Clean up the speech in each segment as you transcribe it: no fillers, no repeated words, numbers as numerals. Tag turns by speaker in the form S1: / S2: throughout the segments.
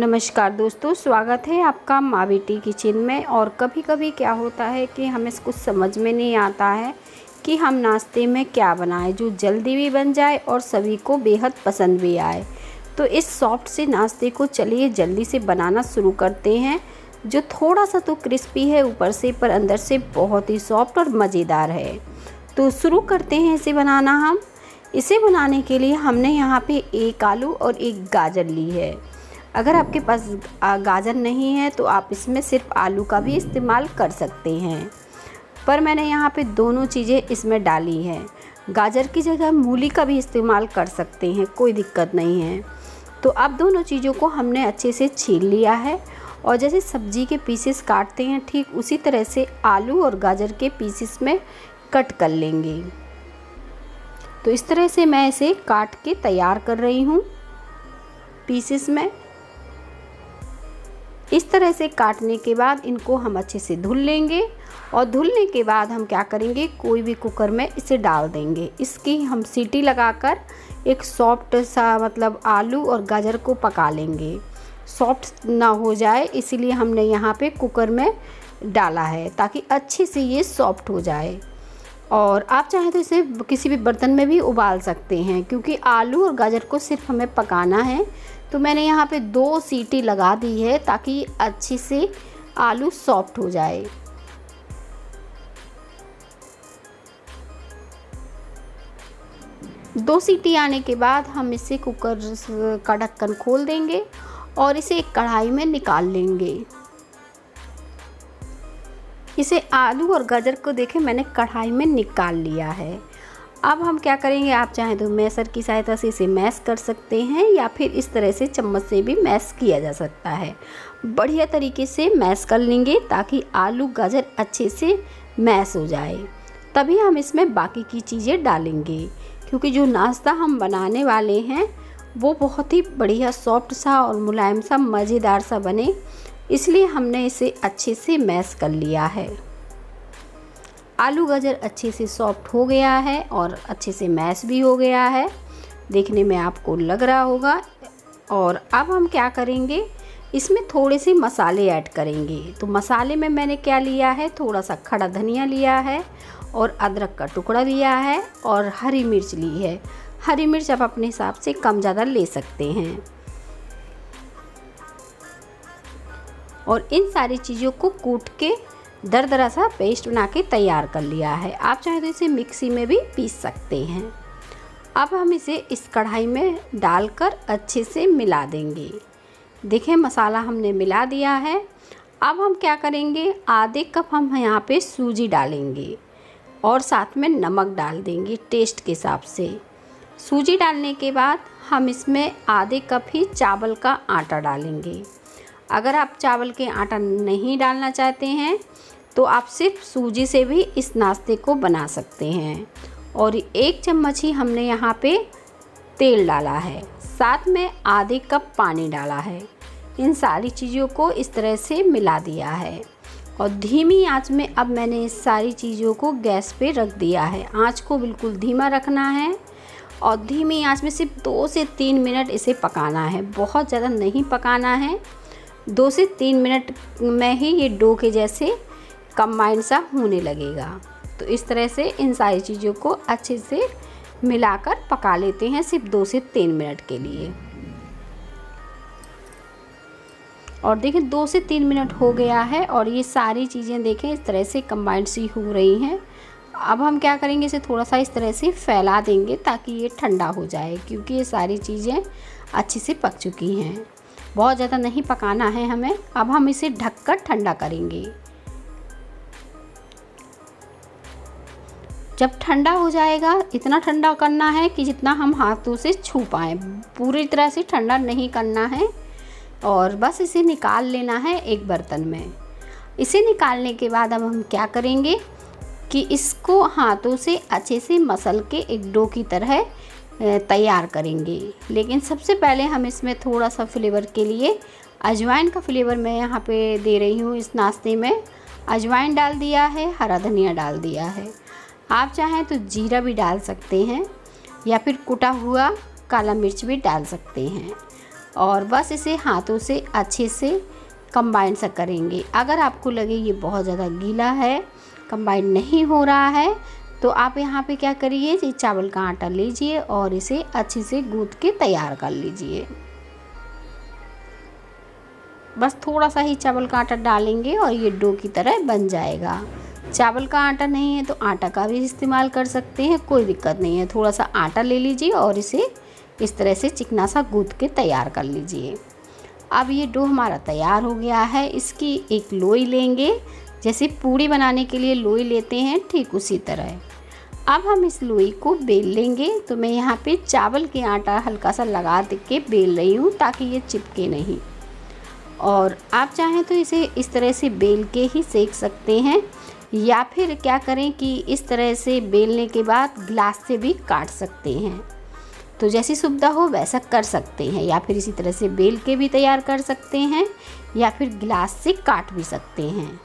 S1: नमस्कार दोस्तों, स्वागत है आपका माँ बेटी किचन में। और कभी कभी क्या होता है कि हमें कुछ समझ में नहीं आता है कि हम नाश्ते में क्या बनाएं जो जल्दी भी बन जाए और सभी को बेहद पसंद भी आए। तो इस सॉफ्ट से नाश्ते को चलिए जल्दी से बनाना शुरू करते हैं, जो थोड़ा सा तो क्रिस्पी है ऊपर से, पर अंदर से बहुत ही सॉफ्ट और मज़ेदार है। तो शुरू करते हैं इसे बनाना। हम इसे बनाने के लिए हमने यहाँ पे एक आलू और एक गाजर ली है। अगर आपके पास गाजर नहीं है तो आप इसमें सिर्फ आलू का भी इस्तेमाल कर सकते हैं, पर मैंने यहाँ पे दोनों चीज़ें इसमें डाली हैं। गाजर की जगह मूली का भी इस्तेमाल कर सकते हैं, कोई दिक्कत नहीं है। तो अब दोनों चीज़ों को हमने अच्छे से छील लिया है और जैसे सब्जी के पीसेस काटते हैं ठीक उसी तरह से आलू और गाजर के पीसेस में कट कर लेंगे। तो इस तरह से मैं इसे काट के तैयार कर रही हूँ पीसेस में। इस तरह से काटने के बाद इनको हम अच्छे से धुल लेंगे और धुलने के बाद हम क्या करेंगे, कोई भी कुकर में इसे डाल देंगे। इसकी हम सीटी लगाकर एक सॉफ्ट सा मतलब आलू और गाजर को पका लेंगे। सॉफ्ट ना हो जाए इसीलिए हमने यहाँ पे कुकर में डाला है ताकि अच्छे से ये सॉफ्ट हो जाए। और आप चाहें तो इसे किसी भी बर्तन में भी उबाल सकते हैं, क्योंकि आलू और गाजर को सिर्फ हमें पकाना है। तो मैंने यहाँ पे 2 सीटी लगा दी है ताकि अच्छी से आलू सॉफ्ट हो जाए। दो सीटी आने के बाद हम इसे कुकर का ढक्कन खोल देंगे और इसे एक कढ़ाई में निकाल लेंगे। इसे आलू और गाजर को देखें मैंने कढ़ाई में निकाल लिया है। अब हम क्या करेंगे, आप चाहें तो मैशर की सहायता से इसे मैश कर सकते हैं या फिर इस तरह से चम्मच से भी मैश किया जा सकता है। बढ़िया तरीके से मैश कर लेंगे ताकि आलू गाजर अच्छे से मैश हो जाए। तभी हम इसमें बाकी की चीज़ें डालेंगे, क्योंकि जो नाश्ता हम बनाने वाले हैं वो बहुत ही बढ़िया सॉफ्ट सा और मुलायम सा मज़ेदार सा बने, इसलिए हमने इसे अच्छे से मैश कर लिया है। आलू गाजर अच्छे से सॉफ्ट हो गया है और अच्छे से मैश भी हो गया है, देखने में आपको लग रहा होगा। और अब हम क्या करेंगे, इसमें थोड़े से मसाले ऐड करेंगे। तो मसाले में मैंने क्या लिया है, थोड़ा सा खड़ा धनिया लिया है और अदरक का टुकड़ा लिया है और हरी मिर्च ली है। हरी मिर्च आप अपने हिसाब से कम ज़्यादा ले सकते हैं। और इन सारी चीज़ों को कूट के दरदरा सा पेस्ट बना के तैयार कर लिया है। आप चाहे तो इसे मिक्सी में भी पीस सकते हैं। अब हम इसे इस कढ़ाई में डालकर अच्छे से मिला देंगे। देखें मसाला हमने मिला दिया है। अब हम क्या करेंगे, आधे कप हम यहाँ पे सूजी डालेंगे और साथ में नमक डाल देंगे टेस्ट के हिसाब से। सूजी डालने के बाद हम इसमें आधे कप ही चावल का आटा डालेंगे। अगर आप चावल के आटा नहीं डालना चाहते हैं तो आप सिर्फ सूजी से भी इस नाश्ते को बना सकते हैं। और 1 चम्मच ही हमने यहाँ पे तेल डाला है, साथ में आधे कप पानी डाला है। इन सारी चीज़ों को इस तरह से मिला दिया है और धीमी आंच में अब मैंने इस सारी चीज़ों को गैस पे रख दिया है। आंच को बिल्कुल धीमा रखना है और धीमी आंच में सिर्फ 2 से 3 मिनट इसे पकाना है, बहुत ज़्यादा नहीं पकाना है। 2 से 3 मिनट में ही ये डो के जैसे कंबाइंड सा होने लगेगा। तो इस तरह से इन सारी चीज़ों को अच्छे से मिलाकर पका लेते हैं सिर्फ 2 से 3 मिनट के लिए। और देखें 2 से 3 मिनट हो गया है और ये सारी चीज़ें देखें इस तरह से कंबाइंड सी हो रही हैं। अब हम क्या करेंगे, इसे थोड़ा सा इस तरह से फैला देंगे ताकि ये ठंडा हो जाए, क्योंकि ये सारी चीज़ें अच्छे से पक चुकी हैं। बहुत ज़्यादा नहीं पकाना है हमें। अब हम इसे ढककर ठंडा करेंगे। जब ठंडा हो जाएगा, इतना ठंडा करना है कि जितना हम हाथों से छू पाएँ, पूरी तरह से ठंडा नहीं करना है। और बस इसे निकाल लेना है एक बर्तन में। इसे निकालने के बाद अब हम क्या करेंगे कि इसको हाथों से अच्छे से मसल के एक डो की तरह तैयार करेंगे। लेकिन सबसे पहले हम इसमें थोड़ा सा फ्लेवर के लिए अजवाइन का फ्लेवर मैं यहाँ पे दे रही हूँ। इस नाश्ते में अजवाइन डाल दिया है, हरा धनिया डाल दिया है। आप चाहें तो जीरा भी डाल सकते हैं या फिर कुटा हुआ काला मिर्च भी डाल सकते हैं। और बस इसे हाथों से अच्छे से कंबाइन सा करेंगे। अगर आपको लगे ये बहुत ज़्यादा गीला है, कंबाइन नहीं हो रहा है, तो आप यहाँ पे क्या करिए, ये चावल का आटा लीजिए और इसे अच्छे से गूँथ के तैयार कर लीजिए। बस थोड़ा सा ही चावल का आटा डालेंगे और ये डो की तरह बन जाएगा। चावल का आटा नहीं है तो आटा का भी इस्तेमाल कर सकते हैं, कोई दिक्कत नहीं है। थोड़ा सा आटा ले लीजिए और इसे इस तरह से चिकना सा गूँथ के तैयार कर लीजिए। अब ये डो हमारा तैयार हो गया है। इसकी एक लोई लेंगे, जैसे पूड़ी बनाने के लिए लोई लेते हैं, ठीक उसी तरह। अब हम इस लोई को बेल लेंगे। तो मैं यहाँ पे चावल के आटा हल्का सा लगा के बेल रही हूँ ताकि ये चिपके नहीं। और आप चाहें तो इसे इस तरह से बेल के ही सेक सकते हैं, या फिर क्या करें कि इस तरह से बेलने के बाद गिलास से भी काट सकते हैं। तो जैसी सुविधा हो वैसा कर सकते हैं, या फिर इसी तरह से बेल के भी तैयार कर सकते हैं, या फिर गिलास से काट भी सकते हैं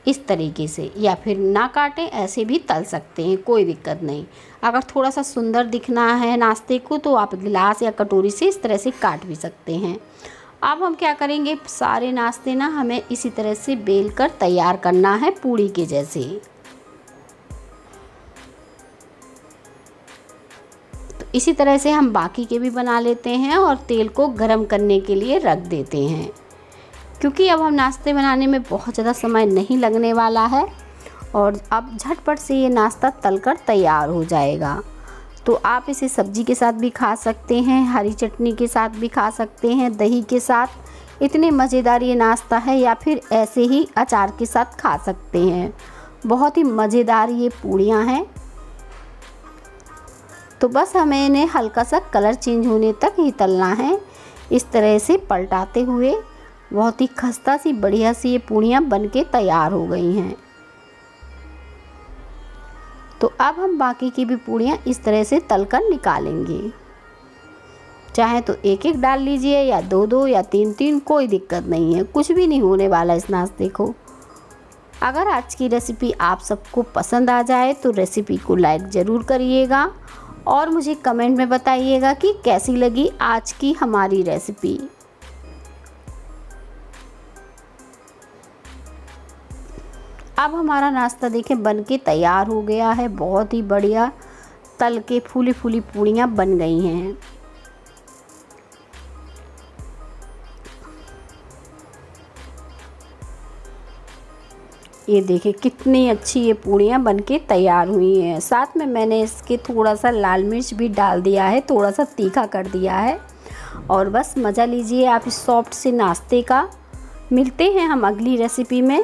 S1: इस तरीके से, या फिर ना काटें ऐसे भी तल सकते हैं, कोई दिक्कत नहीं। अगर थोड़ा सा सुंदर दिखना है नाश्ते को तो आप गिलास या कटोरी से इस तरह से काट भी सकते हैं। अब हम क्या करेंगे, सारे नाश्ते ना हमें इसी तरह से बेल कर तैयार करना है पूड़ी के जैसे। तो इसी तरह से हम बाकी के भी बना लेते हैं और तेल को गरम करने के लिए रख देते हैं, क्योंकि अब हम नाश्ते बनाने में बहुत ज़्यादा समय नहीं लगने वाला है और अब झटपट से ये नाश्ता तलकर तैयार हो जाएगा। तो आप इसे सब्जी के साथ भी खा सकते हैं, हरी चटनी के साथ भी खा सकते हैं, दही के साथ। इतने मज़ेदार ये नाश्ता है, या फिर ऐसे ही अचार के साथ खा सकते हैं। बहुत ही मज़ेदार ये पूड़ियाँ हैं। तो बस हमें इन्हें हल्का सा कलर चेंज होने तक ही तलना है, इस तरह से पलटाते हुए। बहुत ही खस्ता सी बढ़िया सी ये पूड़ियाँ बनके तैयार हो गई हैं। तो अब हम बाकी की भी पूड़ियाँ इस तरह से तलकर निकालेंगे। चाहे तो एक एक डाल लीजिए, या दो दो या तीन तीन, कोई दिक्कत नहीं है, कुछ भी नहीं होने वाला इस नाश्ते को। अगर आज की रेसिपी आप सबको पसंद आ जाए तो रेसिपी को लाइक ज़रूर करिएगा और मुझे कमेंट में बताइएगा कि कैसी लगी आज की हमारी रेसिपी। अब हमारा नाश्ता देखें बनके तैयार हो गया है। बहुत ही बढ़िया तल के फूली फूली पूड़ियाँ बन गई हैं। ये देखिए कितनी अच्छी ये पूड़ियाँ बनके तैयार हुई हैं। साथ में मैंने इसके थोड़ा सा लाल मिर्च भी डाल दिया है, थोड़ा सा तीखा कर दिया है। और बस मज़ा लीजिए आप इस सॉफ्ट से नाश्ते का। मिलते हैं हम अगली रेसिपी में।